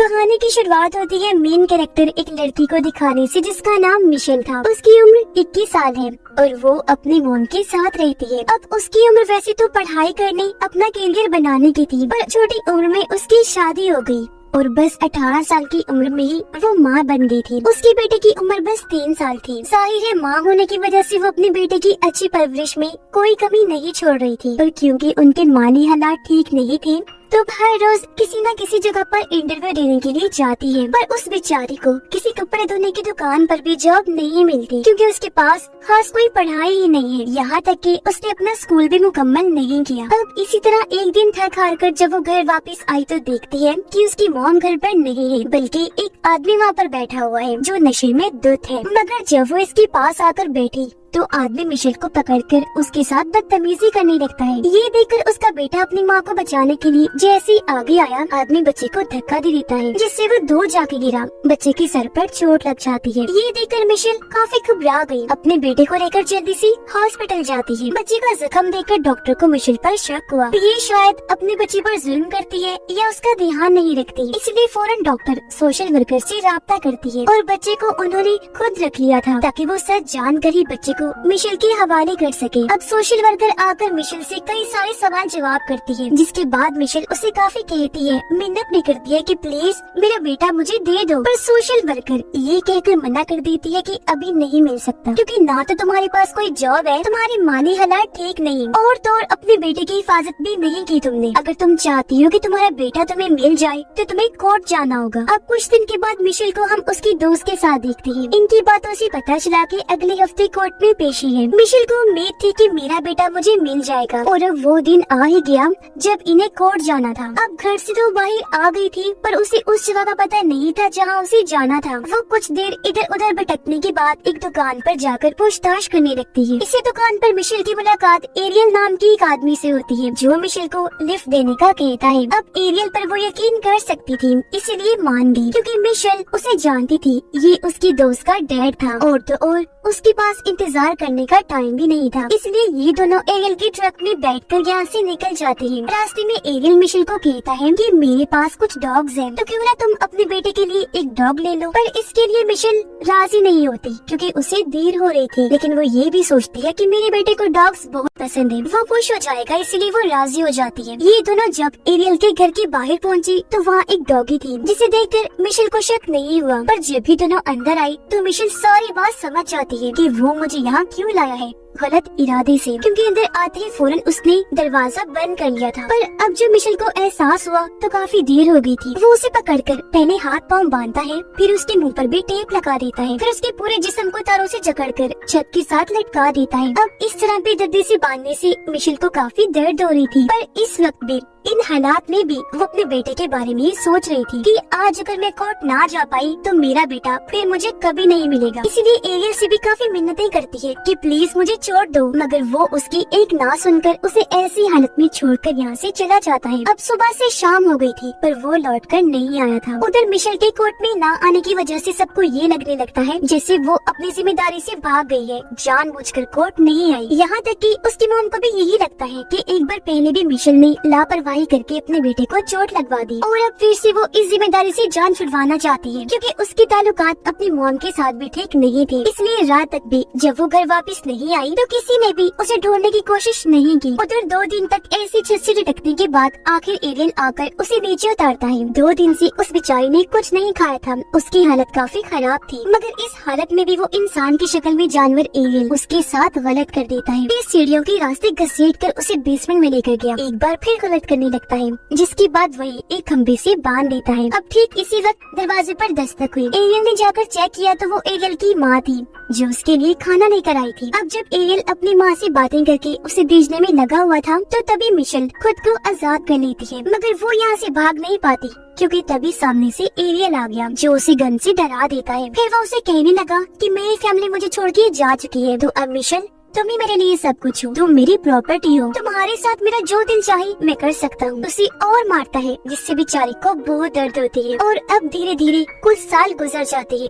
कहानी की शुरुआत होती है मेन कैरेक्टर एक लड़की को दिखाने से जिसका नाम मिशेल था। उसकी उम्र 21 साल है और वो अपनी मॉम के साथ रहती है। अब उसकी उम्र वैसे तो पढ़ाई करने अपना करियर बनाने की थी, पर छोटी उम्र में उसकी शादी हो गई और बस 18 साल की उम्र में ही वो माँ बन गई थी। उसके बेटे की उम्र बस 3 साल थी। जाहिर है माँ होने की वजह से वो अपने बेटे की अच्छी परवरिश में कोई कमी नहीं छोड़ रही थी, और क्योंकि उनके माली हालात ठीक नहीं थे तो हर रोज किसी न किसी जगह पर इंटरव्यू देने के लिए जाती है। पर उस बेचारी को किसी कपड़े धोने की दुकान पर भी जॉब नहीं मिलती, क्योंकि उसके पास खास कोई पढ़ाई ही नहीं है। यहाँ तक कि उसने अपना स्कूल भी मुकम्मल नहीं किया। अब इसी तरह एक दिन थक हार कर जब वो घर वापस आई तो देखती है कि उसकी मॉम घर पर नहीं है, बल्कि एक आदमी वहाँ पर बैठा हुआ है जो नशे में धुत है। मगर जब वो इसके पास आकर बैठी तो आदमी मिशेल को पकड़कर उसके साथ बदतमीजी करने लगता है। ये देखकर उसका बेटा अपनी माँ को बचाने के लिए जैसे ही आगे आया, आदमी बच्चे को धक्का दे देता है, जिससे वो दूर जाके गिरा। बच्चे के सर पर चोट लग जाती है। ये देखकर मिशेल काफी घबरा गई। अपने बेटे को लेकर जल्दी से हॉस्पिटल जाती है। बच्चे का जख्म देखकर डॉक्टर को मिशेल पर शक हुआ। ये शायद अपने बच्चे पर जुल्म करती है या उसका ध्यान नहीं रखती, इसलिए फौरन डॉक्टर सोशल वर्कर से राब्ता करती है और बच्चे को उन्होंने खुद रख लिया था ताकि वो सच जानकर ही बच्चे मिशेल के हवाले कर सके। अब सोशल वर्कर आकर मिशेल से कई सारे सवाल जवाब करती है, जिसके बाद मिशेल उसे काफी कहती है, मिन्नत भी करती है कि प्लीज मेरा बेटा मुझे दे दो। पर सोशल वर्कर ये कहकर मना कर देती है कि अभी नहीं मिल सकता, क्योंकि ना तो तुम्हारे पास कोई जॉब है, तुम्हारी माली हालात ठीक नहीं, और तो और अपने बेटे की हिफाजत भी नहीं की तुमने। अगर तुम चाहती हो कि तुम्हारा बेटा तुम्हें मिल जाए तो तुम्हें कोर्ट जाना होगा। अब कुछ दिन के बाद मिशेल को हम उसकी दोस्त के साथ देखते हैं। इनकी बातों से पता चला कि अगले हफ्ते कोर्ट में पेशी है। मिशेल को उम्मीद थी कि मेरा बेटा मुझे मिल जाएगा, और अब वो दिन आ ही गया जब इन्हें कोर्ट जाना था। अब घर से तो बाहर आ गई थी, पर उसे उस जगह का पता नहीं था जहाँ उसे जाना था। वो कुछ देर इधर उधर भटकने के बाद एक दुकान पर जाकर पूछताछ करने लगती है। इसी दुकान पर मिशेल की मुलाकात एरियल नाम की एक आदमी से होती है, जो मिशेल को लिफ्ट देने का कहता है। अब एरियल पर वो यकीन कर सकती थी, इसीलिए मान गई, क्योंकि मिशेल उसे जानती थी। ये उसकी दोस्त का डैड था, और तो और उसके पास इंतजार करने का टाइम भी नहीं था, इसलिए ये दोनों एरियल के ट्रक में बैठकर यहाँ से निकल जाते हैं। रास्ते में एरियल मिशेल को कहता है कि मेरे पास कुछ डॉग्स हैं, तो क्यों ना तुम अपने बेटे के लिए एक डॉग ले लो। पर इसके लिए मिशेल राजी नहीं होती, क्योंकि उसे देर हो रही थी। लेकिन वो ये भी सोचती है कि मेरे बेटे को डॉग्स बहुत पसंद है, वो खुश हो जाएगा, इसलिए वो राजी हो जाती है। ये दोनों जब एरियल के घर के बाहर पहुँची तो वहाँ एक डॉगी थी, जिसे देखकर मिशेल को शक नहीं हुआ। पर जब भी दोनों अंदर आई तो मिशेल सारी बात समझ जाती है कि वो मुझे यहाँ क्यों लाया है, गलत इरादे से, क्योंकि अंदर आते ही फौरन उसने दरवाजा बंद कर लिया था। पर अब जब मिशेल को एहसास हुआ तो काफी देर हो गई थी। वो उसे पकड़कर पहले हाथ पांव बांधता है, फिर उसके मुंह पर भी टेप लगा देता है, फिर उसके पूरे जिस्म को तारों से जकड़कर छत के साथ लटका देता है। अब इस तरह बेदर्दी से बांधने से मिशेल को काफी दर्द हो रही थी, पर इस वक्त भी इन हालात में भी वो अपने बेटे के बारे में सोच रही थी कि आज अगर मैं कोर्ट ना जा पाई तो मेरा बेटा फिर मुझे कभी नहीं मिलेगा। इसीलिए एरियल से भी काफी मिन्नतें करती है कि प्लीज मुझे छोड़ दो, मगर वो उसकी एक ना सुनकर उसे ऐसी हालत में छोड़कर यहाँ से चला जाता है। अब सुबह से शाम हो गई थी, पर वो लौटकर नहीं आया था। उधर मिशेल के कोर्ट में ना आने की वजह से सबको ये लगने लगता है जैसे वो अपनी जिम्मेदारी से भाग गई है, जानबूझकर कोर्ट नहीं आई। यहाँ तक कि उसकी मॉम को भी यही लगता है कि एक बार पहले भी मिशेल ने लापरवाही करके अपने बेटे को चोट लगवा दी, और अब फिर से वो इस जिम्मेदारी से जान छुड़वाना चाहती है, क्योंकि उसके ताल्लुकात अपनी मॉम के साथ भी ठीक नहीं थे। इसलिए रात तक भी जब वो घर वापस नहीं आई तो किसी ने भी उसे ढूंढने की कोशिश नहीं की। उधर 2 दिन तक ऐसी छत से लटकने के बाद आखिर एरियल आकर उसे नीचे उतारता है। 2 दिन से उस बेचारी ने कुछ नहीं खाया था, उसकी हालत काफी खराब थी, मगर इस हालत में भी वो इंसान की शक्ल में जानवर एरियल उसके साथ गलत कर देता है। फिर सीढ़ियों के रास्ते घसीटकर उसे बेसमेंट में लेकर गया, एक बार फिर गलत करने लगता है, जिसके बाद वही एक खंबे से बांध देता है। अब ठीक इसी वक्त दरवाजे पर दस्तक हुई। एरियल ने जाकर चेक किया तो वो एरियल की माँ थी, जो उसके लिए खाना लेकर आई थी। अब जब एरियल अपनी माँ से बातें करके उसे भेजने में लगा हुआ था तो तभी मिशेल खुद को आजाद कर लेती है, मगर वो यहाँ से भाग नहीं पाती, क्योंकि तभी सामने से एरियल आ गया, जो उसे गन से डरा देता है। फिर वो उसे कहने लगा कि मेरी फैमिली मुझे छोड़ के जा चुकी है, तो अब मिशेल तुम ही मेरे लिए सब कुछ हो, तुम मेरी प्रॉपर्टी हो, तुम्हारे साथ मेरा जो दिल चाहे मैं कर सकता हूँ। उसे और मारता है, जिससे बेचारी को बहुत दर्द होती है। और अब धीरे धीरे कुछ साल गुजर जाते हैं।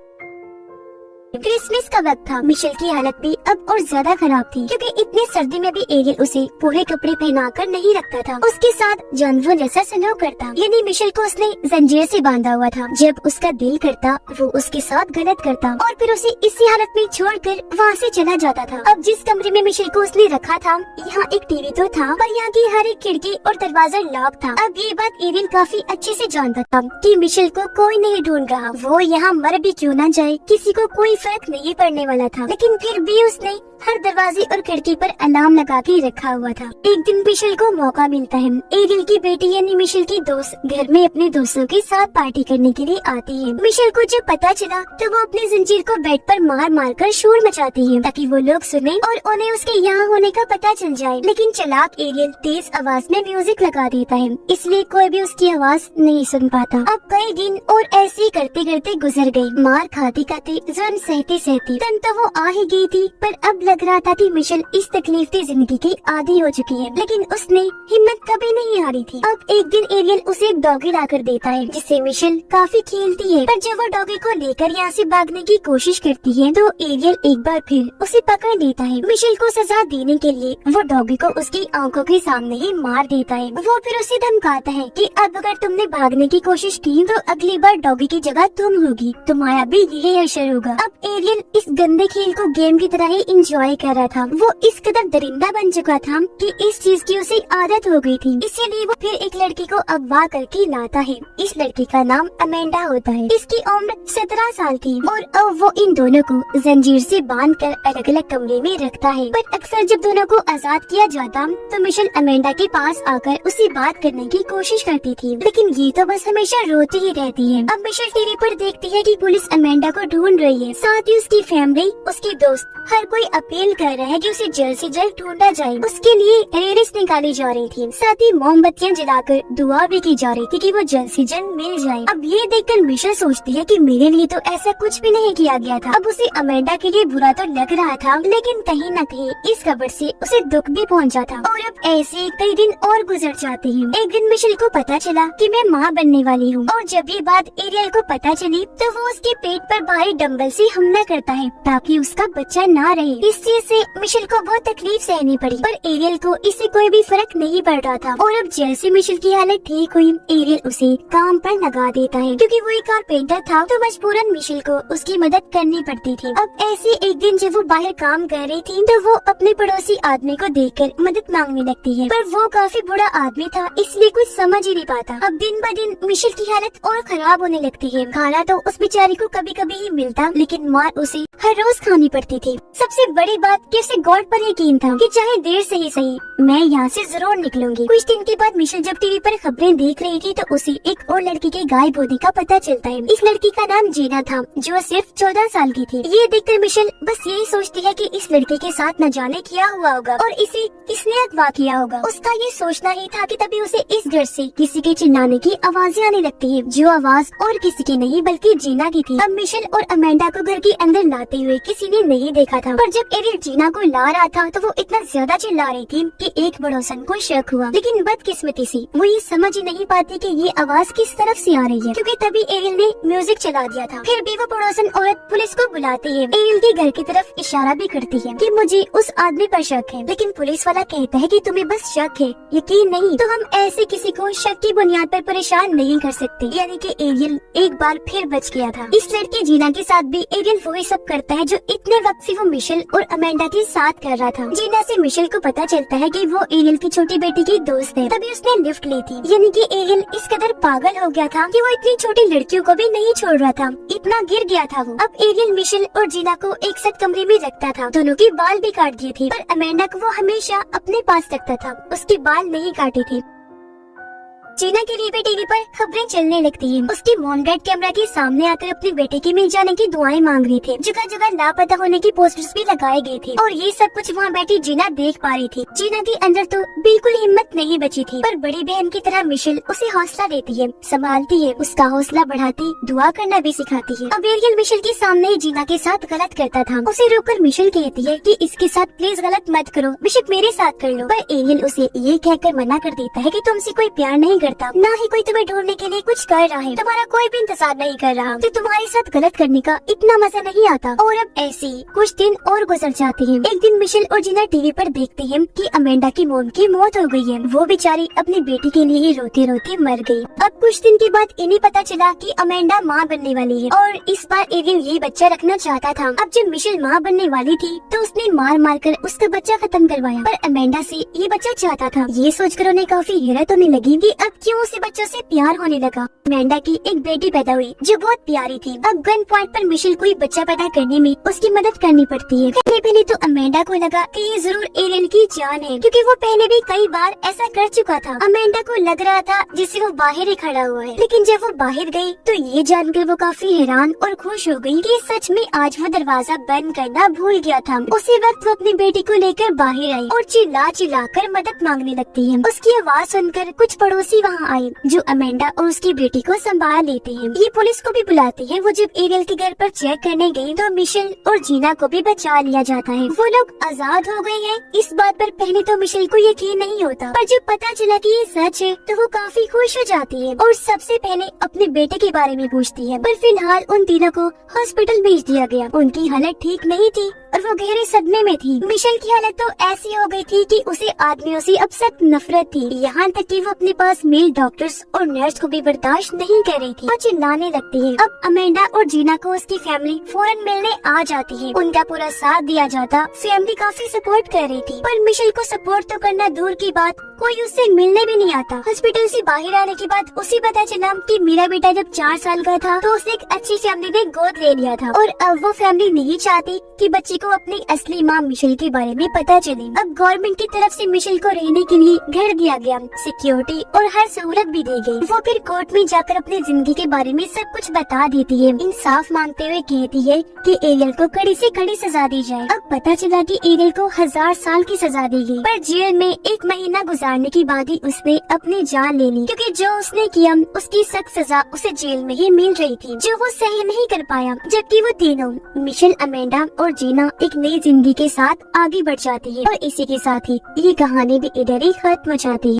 क्रिसमस का वक्त था। मिशेल की हालत भी अब और ज्यादा खराब थी, क्योंकि इतनी सर्दी में भी एरियल उसे पूरे कपड़े पहनाकर नहीं रखता था, उसके साथ जानवरों जैसा सलूक करता। यानी मिशेल को उसने जंजीर से बांधा हुआ था। जब उसका दिल करता वो उसके साथ गलत करता और फिर उसे इसी हालत में छोड़कर वहाँ से चला जाता था। अब जिस कमरे में मिशेल को उसने रखा था, यहाँ एक टीवी तो था, पर यहाँ की हर एक खिड़की और दरवाजा लॉक था। अब ये बात एरियल काफी अच्छे से जानता था कि मिशेल को कोई नहीं ढूंढ रहा, वो यहाँ मर भी क्यों न जाए, किसी को कोई फर्क नहीं पड़ने वाला था। लेकिन फिर भी उसने हर दरवाजे और खिड़की पर अलार्म लगा के रखा हुआ था। एक दिन मिशेल को मौका मिलता है। एरियल की बेटी यानी मिशेल की दोस्त घर में अपने दोस्तों के साथ पार्टी करने के लिए आती है। मिशेल को जब पता चला तो वो अपनी जंजीर को बेड पर मार मार कर शोर मचाती है, ताकि वो लोग सुने और उन्हें उसके यहाँ होने का पता चल जाए। लेकिन चालाक एरियल तेज आवाज में म्यूजिक लगा देता है, इसलिए कोई भी उसकी आवाज नहीं सुन पाता। अब कई दिन और ऐसे ही करते करते गुजर गयी। मार खाते खाते, जुल्म सहते सहते तन तो वो आ ही गई थी, पर अब लग रहा था कि मिशेल इस तकलीफी जिंदगी की आदी हो चुकी है। लेकिन उसने हिम्मत कभी नहीं हारी थी। अब एक दिन एरियल उसे एक डॉगी लाकर देता है, जिससे मिशेल काफी खेलती है। पर जब वो डॉगी को लेकर यहाँ से भागने की कोशिश करती है तो एरियल एक बार फिर उसे पकड़ लेता है। मिशेल को सजा देने के लिए वो डॉगी को उसकी आंखों के सामने ही मार देता है। वो फिर उसे धमकाता है कि अब अगर तुमने भागने की कोशिश की तो अगली बार डॉगी की जगह तुम होगी, तुम्हारा भी यही असर होगा। अब एरियल इस गंदे खेल को गेम की तरह ही इंजॉय कर रहा था। वो इस कदर दरिंदा बन चुका था कि इस चीज की उसे आदत हो गई थी। इसीलिए वो फिर एक लड़की को अगवा करके लाता है। इस लड़की का नाम अमेंडा होता है। इसकी उम्र 17 साल थी और अब वो इन दोनों को जंजीर से बांधकर अलग अलग कमरे में रखता है। पर अक्सर जब दोनों को आजाद किया जाता तो मिशेल अमेंडा के पास आकर उससे बात करने की कोशिश करती थी, लेकिन ये तो बस हमेशा रोती ही रहती है। अब मिशेल टीवी पर देखती है कि पुलिस अमेंडा को ढूंढ रही है, साथ ही उसकी फैमिली, उसके दोस्त, हर कोई अपील कर रहा है कि उसे जल्द से जल्द ढूंढा जाए। उसके लिए रेडिस निकाली जा रही थी, साथ ही मोमबत्तियां जलाकर दुआ भी की जा रही थी कि वो जल्द से जल्द मिल जाए। अब ये देखकर मिशेल सोचती है कि मेरे लिए तो ऐसा कुछ भी नहीं किया गया था। अब उसे अमेंडा के लिए बुरा तो लग रहा था, लेकिन कहीं न कहीं इस खबर से उसे दुख भी पहुंचा था। और अब ऐसे कई दिन और गुजर जाते हैं। एक दिन मिशेल को पता चला कि मैं माँ बनने वाली हूँ, और जब ये बात एरियल को पता चली तो वो उसके पेट पर भारी डंबल से हमला करता है ताकि उसका बच्चा ना रहे। इस चीज से मिशेल को बहुत तकलीफ सहनी पड़ी, पर एरियल को इससे कोई भी फर्क नहीं पड़ रहा था। और अब जैसे मिशेल की हालत ठीक हुई, एरियल उसे काम पर लगा देता है। क्योंकि वो एक कारपेंटर था तो मजबूरन मिशेल को उसकी मदद करनी पड़ती थी। अब ऐसे एक दिन जब वो बाहर काम कर रही थी तो वो अपने पड़ोसी आदमी को देखकर मदद मांगने लगती है, पर वो काफी बुरा आदमी था, इसलिए कुछ समझ ही नहीं पाता। अब दिन ब दिन मिशेल की हालत और खराब होने लगती है। खाना तो उस बेचारी को कभी कभी ही मिलता, लेकिन मार उसे हर रोज खानी पड़ती थी। सबसे बड़ी बात कि उसे गॉड पर यकीन था कि चाहे देर से ही सही मैं यहाँ से जरूर निकलूंगी। कुछ दिन के बाद मिशेल जब टीवी पर खबरें देख रही थी तो उसे एक और लड़की के गायब होने का पता चलता है। इस लड़की का नाम जीना था, जो सिर्फ 14 साल की थी। ये देखकर मिशेल बस यही सोचती है कि इस लड़के के साथ न जाने क्या हुआ होगा और इसे किसने अगवा किया होगा। उसका ये सोचना ही था कि तभी उसे इस घर से किसी के चिल्लाने की आवाजें आने लगती है, जो आवाज और किसी की नहीं बल्कि जीना की थी। अब मिशेल और अमेंडा को घर के अंदर लाते हुए किसी ने नहीं देखा था, पर जब एरियल जीना को ला रहा था तो वो इतना ज्यादा चिल्ला रही थी कि एक पड़ोसन को शक हुआ। लेकिन बदकिस्मती से वो ये समझ ही नहीं पाती कि ये आवाज किस तरफ से आ रही है, क्योंकि तभी एरियल ने म्यूजिक चला दिया था। फिर भी वो पड़ोसन औरत पुलिस को बुलाती है। एरियल के घर की तरफ इशारा भी करती है कि मुझे उस आदमी पर शक है, लेकिन पुलिस वाला कहता है कि तुम्हें बस शक है, यकीन नहीं, तो हम ऐसे किसी को शक की बुनियाद पर परेशान नहीं कर सकते। यानी कि एरियल एक बार फिर बच गया था। इस लड़के जीना के साथ भी एरियल वही सब करता है जो इतने वक्त से वो मिशेल और अमेंडा के साथ कर रहा था। जीना से मिशेल को पता चलता है कि वो एरियल की छोटी बेटी की दोस्त है, तभी उसने लिफ्ट ली थी। यानी कि एरियल इस कदर पागल हो गया था कि वो इतनी छोटी लड़कियों को भी नहीं छोड़ रहा था, इतना गिर गया था वो। अब एरियल मिशेल और जीना को एक साथ कमरे में रखता था, दोनों के बाल भी काट दिए थे, पर अमेंडा को वो हमेशा अपने पास रखता था, उसके बाल नहीं काटे थे। जीना के लिए भी टीवी पर खबरें चलने लगती हैं। उसकी मॉम डैड कैमरा के सामने आकर अपने बेटे के मिल जाने की दुआएं मांग रही थे। जगह जगह लापता होने की पोस्टर्स भी लगाए गए थे और ये सब कुछ वहाँ बैठी जीना देख पा रही थी। जीना के अंदर तो बिल्कुल हिम्मत नहीं बची थी, पर बड़ी बहन की तरह मिशेल उसे हौसला देती है, संभालती है, उसका हौसला बढ़ाती, दुआ करना भी सिखाती है। अब एरियल मिशेल के सामने जीना के साथ गलत करता था, उसे रोककर मिशेल कहती है कि इसके साथ प्लीज गलत मत करो, बेशक मेरे साथ कर लो, पर एरियल उसे ये कहकर मना कर देता है कि तुमसे कोई प्यार नहीं करता, ना ही कोई तुम्हें ढूंढने के लिए कुछ कर रहा है, तुम्हारा कोई भी इंतजार नहीं कर रहा, तो तुम्हारे साथ गलत करने का इतना मजा नहीं आता। और अब ऐसे ही कुछ दिन और गुजर जाते हैं। एक दिन मिशेल और जीना टीवी पर देखते हैं कि अमेंडा की मोम की मौत हो गई है। वो बेचारी अपनी बेटी के लिए ही रोते रोते मर गई। अब कुछ दिन के बाद इन्हें पता चला कि अमेंडा माँ बनने वाली है और इस बार एरियल ये बच्चा रखना चाहता था। अब जब मिशेल माँ बनने वाली थी तो उसने मार मार कर उसका बच्चा खत्म करवाया, पर अमेंडा से ये बच्चा चाहता था। ये सोचकर उन्हें काफी हैरत होने लगी कि अब क्यों उसे बच्चों से प्यार होने लगा। अमेंडा की एक बेटी पैदा हुई जो बहुत प्यारी थी। अब गन पॉइंट पर मिशेल को बच्चा पैदा करने में उसकी मदद करनी पड़ती है। पहले तो अमेंडा को लगा कि ये जरूर एरियल की जान है, क्योंकि वो पहले भी कई बार ऐसा कर चुका था। अमेंडा को लग रहा था जिससे वो बाहर ही खड़ा हुआ है, लेकिन जब वो बाहर गई तो ये जानकर वो काफी हैरान और खुश हो गई कि सच में आज वो दरवाजा बंद करना भूल गया था। उसी वक्त वो अपनी बेटी को लेकर बाहर आई और चिल्ला चिल्ला कर मदद मांगने लगती है। उसकी आवाज सुनकर कुछ पड़ोसी वहाँ आए जो अमेंडा और उसकी बेटी को संभाल लेते हैं। ये पुलिस को भी बुलाते हैं। वो जब एरियल के घर पर चेक करने गयी तो मिशेल और जीना को भी बचा लिया जाता है। वो लोग आजाद हो गए हैं। इस बात पर पहले तो मिशेल को यकीन नहीं होता, पर जब पता चला कि ये सच है तो वो काफी खुश हो जाती है और सबसे पहले अपने बेटे के बारे में पूछती है। पर फिलहाल उन तीनों को हॉस्पिटल भेज दिया गया। उनकी हालत ठीक नहीं थी और वो गहरे सदमे में थी। मिशेल की हालत तो ऐसी हो गई थी कि उसे आदमियों से अब सख्त नफरत थी, यहाँ तक कि वो अपने पास मेल डॉक्टर्स और नर्स को भी बर्दाश्त नहीं कर रही थी और चिल्लाने लगती है। अब अमेंडा और जीना को उसकी फैमिली फौरन मिलने आ जाती है। उनका पूरा साथ दिया जाता। फैमिली काफी सपोर्ट कर रही थी, पर मिशेल को सपोर्ट तो करना दूर की बात, कोई उससे मिलने भी नहीं आता। हॉस्पिटल से बाहर आने के बाद उसे पता चला कि मेरा बेटा जब 4 साल का था तो उसे एक अच्छी फैमिली ने गोद ले लिया था और अब वो फैमिली नहीं चाहती कि बच्चे को अपनी असली माँ मिशेल के बारे में पता चले। अब गवर्नमेंट की तरफ से मिशेल को रहने के लिए घर दिया गया, सिक्योरिटी और हर सहूलत भी दी गई। वो फिर कोर्ट में जाकर अपनी जिंदगी के बारे में सब कुछ बता देती है। इंसाफ मांगते हुए कहती है कि एरियल को कड़ी से कड़ी सजा दी जाए। अब पता चला कि एरियल को 1000 साल की सजा दी गई, पर जेल में 1 महीना गुजारने के बाद ही उसने अपनी जान ले ली, क्योंकि जो उसने किया उसकी सख्त सजा उसे जेल में ही मिल रही थी, जो वो सही नहीं कर पाया। जबकि वो तीनों मिशेल, अमेंडा और जीना एक नई जिंदगी के साथ आगे बढ़ जाती है और इसी के साथ ही ये कहानी भी इधर ही खत्म हो जाती है।